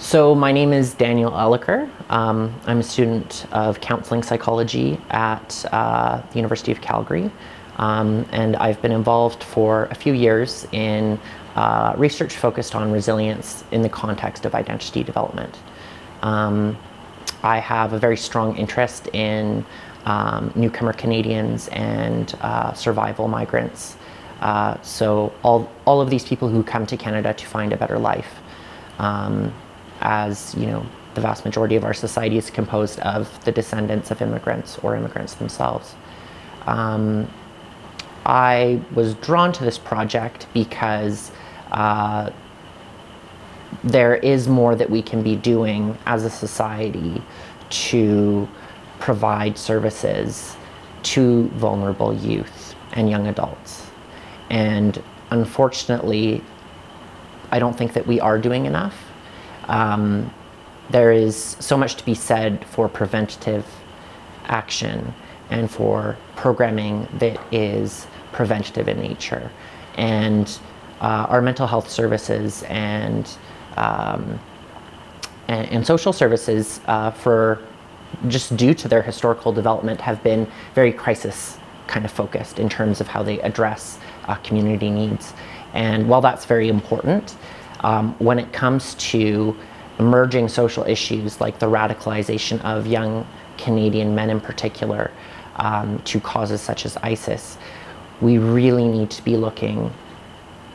So my name is Daniel Elliker. I'm a student of counseling psychology at the University of Calgary, and I've been involved for a few years in research focused on resilience in the context of identity development. I have a very strong interest in newcomer Canadians and survival migrants. So all of these people who come to Canada to find a better life. As you know, the vast majority of our society is composed of the descendants of immigrants or immigrants themselves. I was drawn to this project because there is more that we can be doing as a society to provide services to vulnerable youth and young adults. And unfortunately, I don't think that we are doing enough. There is so much to be said for preventative action and for programming that is preventative in nature. And our mental health services and social services, for just due to their historical development, have been very crisis kind of focused in terms of how they address community needs. And while that's very important, when it comes to emerging social issues like the radicalization of young Canadian men in particular to causes such as ISIS, we really need to be looking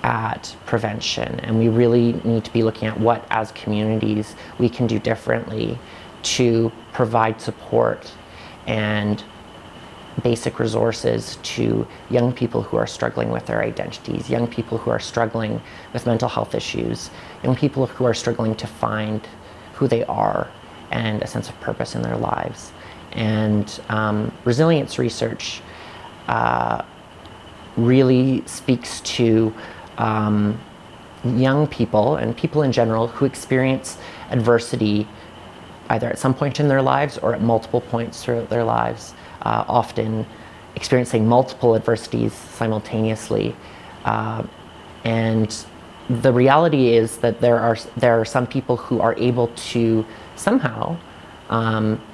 at prevention, and we really need to be looking at what as communities we can do differently to provide support and basic resources to young people who are struggling with their identities, young people who are struggling with mental health issues, young people who are struggling to find who they are and a sense of purpose in their lives. And resilience research really speaks to young people and people in general who experience adversity either at some point in their lives or at multiple points throughout their lives. Often experiencing multiple adversities simultaneously. And the reality is that there are some people who are able to somehow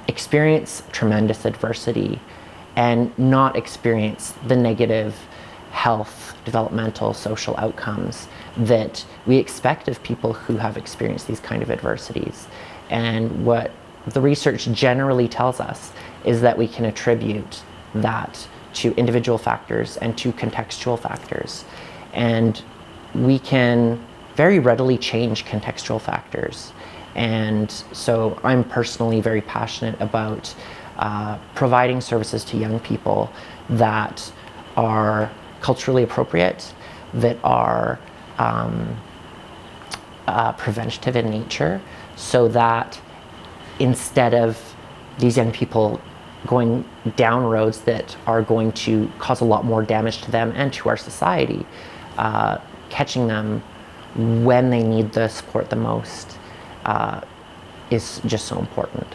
experience tremendous adversity and not experience the negative health, developmental, social outcomes that we expect of people who have experienced these kind of adversities. And what the research generally tells us is that we can attribute that to individual factors and to contextual factors. And we can very readily change contextual factors. And so I'm personally very passionate about providing services to young people that are culturally appropriate, that are preventative in nature, so that instead of these young people going down roads that are going to cause a lot more damage to them and to our society, catching them when they need the support the most is just so important.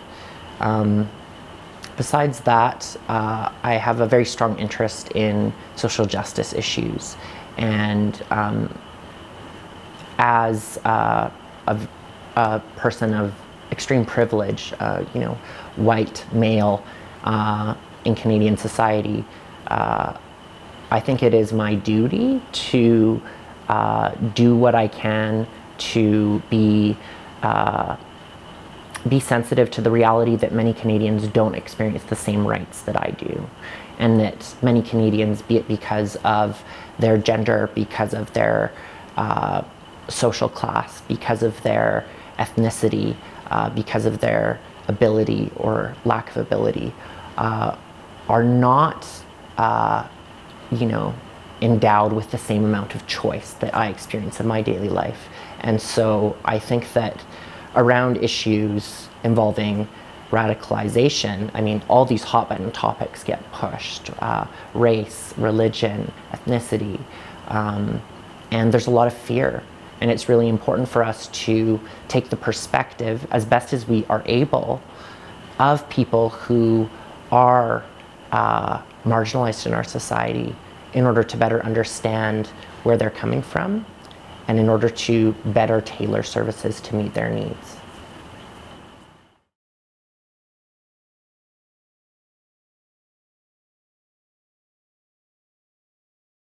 Besides that, I have a very strong interest in social justice issues, and as a person of extreme privilege, you know, white male in Canadian society, I think it is my duty to do what I can to be sensitive to the reality that many Canadians don't experience the same rights that I do, and that many Canadians, be it because of their gender, because of their social class, because of their ethnicity, because of their ability or lack of ability, are not, you know, endowed with the same amount of choice that I experience in my daily life. And so I think that around issues involving radicalization, I mean, all these hot button topics get pushed, race, religion, ethnicity, and there's a lot of fear. And it's really important for us to take the perspective, as best as we are able, of people who are marginalized in our society in order to better understand where they're coming from and in order to better tailor services to meet their needs.